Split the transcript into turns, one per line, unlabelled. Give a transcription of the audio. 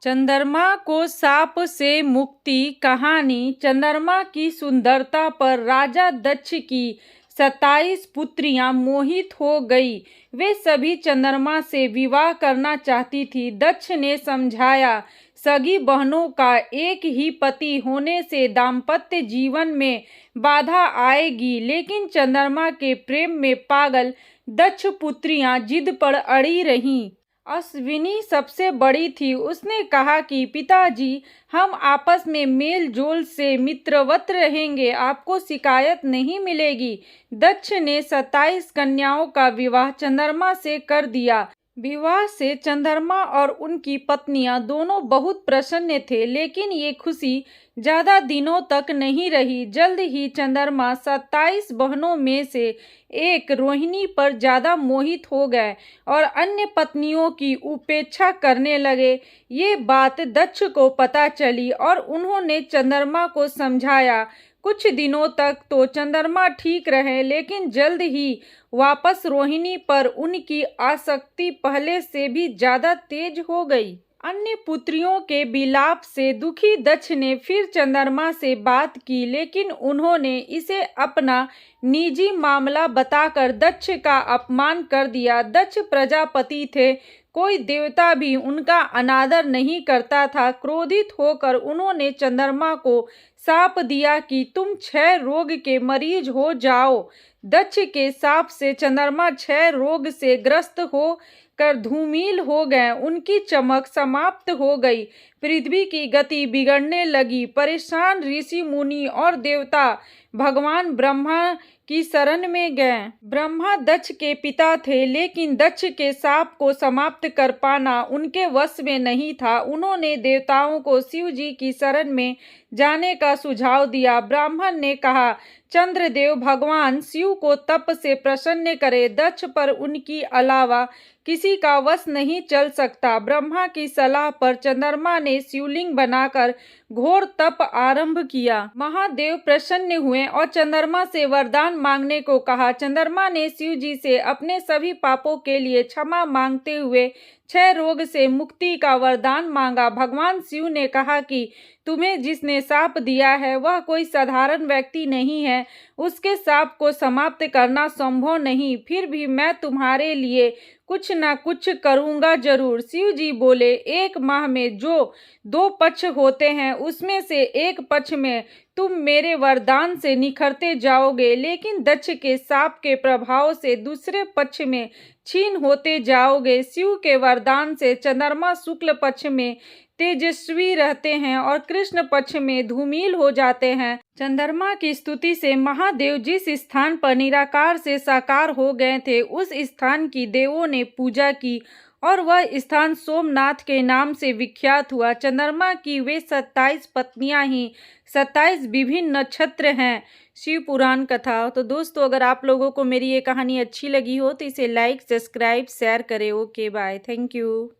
चंद्रमा को सांप से मुक्ति। कहानी। चंद्रमा की सुंदरता पर राजा दक्ष की 27 पुत्रियां मोहित हो गई। वे सभी चंद्रमा से विवाह करना चाहती थी। दक्ष ने समझाया, सगी बहनों का एक ही पति होने से दाम्पत्य जीवन में बाधा आएगी, लेकिन चंद्रमा के प्रेम में पागल दक्ष पुत्रियां जिद पर अड़ी रहीं। अश्विनी सबसे बड़ी थी। उसने कहा कि पिताजी, हम आपस में मेल जोल से मित्रवत रहेंगे, आपको शिकायत नहीं मिलेगी। दक्ष ने 27 कन्याओं का विवाह चंद्रमा से कर दिया। विवाह से चंद्रमा और उनकी पत्नियां दोनों बहुत प्रसन्न थे, लेकिन ये खुशी ज्यादा दिनों तक नहीं रही। जल्द ही चंद्रमा 27 बहनों में से एक रोहिणी पर ज्यादा मोहित हो गए और अन्य पत्नियों की उपेक्षा करने लगे। ये बात दक्ष को पता चली और उन्होंने चंद्रमा को समझाया। कुछ दिनों तक तो चंद्रमा ठीक रहे, लेकिन जल्द ही वापस रोहिणी पर उनकी आसक्ति पहले से भी ज्यादा तेज हो गई। अन्य पुत्रियों के विलाप से दुखी दक्ष ने फिर चंद्रमा से बात की, लेकिन उन्होंने इसे अपना निजी मामला बताकर दक्ष का अपमान कर दिया। दक्ष प्रजापति थे, कोई देवता भी उनका अनादर नहीं करता था। क्रोधित होकर उन्होंने चंद्रमा को शाप दिया कि तुम 6 रोग के मरीज हो जाओ। दक्ष के शाप से चंद्रमा 6 रोग से ग्रस्त हो कर धूमिल हो गए। उनकी चमक समाप्त हो गई। पृथ्वी की गति बिगड़ने लगी। परेशान ऋषि मुनि और देवता भगवान ब्रह्मा की शरण में गए। ब्रह्मा दक्ष के पिता थे, लेकिन दक्ष के शाप को समाप्त कर पाना उनके वश में नहीं था। उन्होंने देवताओं को शिव जी की शरण में जाने का सुझाव दिया। ब्राह्मण ने कहा, चंद्रदेव भगवान शिव को तप से प्रसन्न करे। दक्ष पर उनकी अलावा किसी का वश नहीं चल सकता। ब्रह्मा की सलाह पर चंद्रमा ने शिवलिंग बनाकर घोर तप आरंभ किया। महादेव प्रसन्न हुए और चंद्रमा से वरदान मांगने को कहा। चंद्रमा ने शिव जी से अपने सभी पापों के लिए क्षमा मांगते हुए 6 रोग से मुक्ति का वरदान मांगा। भगवान शिव ने कहा कि तुम्हें जिसने शाप दिया है वह कोई साधारण व्यक्ति नहीं है। उसके शाप को समाप्त करना संभव नहीं, फिर भी मैं तुम्हारे लिए कुछ ना कुछ करूंगा जरूर। शिव जी बोले, 1 माह में जो 2 पक्ष होते हैं, उसमें से एक पक्ष में तुम मेरे वरदान से निखरते जाओगे, लेकिन दक्ष के शाप के प्रभाव से दूसरे पक्ष में क्षीण होते जाओगे। शिव के वरदान से चंद्रमा शुक्ल पक्ष में तेजस्वी रहते हैं और कृष्ण पक्ष में धूमिल हो जाते हैं। चंद्रमा की स्तुति से महादेव जिस स्थान पर निराकार से साकार हो गए थे, उस स्थान की देवों ने पूजा की और वह स्थान सोमनाथ के नाम से विख्यात हुआ। चंद्रमा की वे 27 पत्नियां ही 27 विभिन्न नक्षत्र हैं। शिव पुराण कथा। तो दोस्तों, अगर आप लोगों को मेरी ये कहानी अच्छी लगी हो तो इसे लाइक, सब्सक्राइब, शेयर करें। Okay, bye, thank you.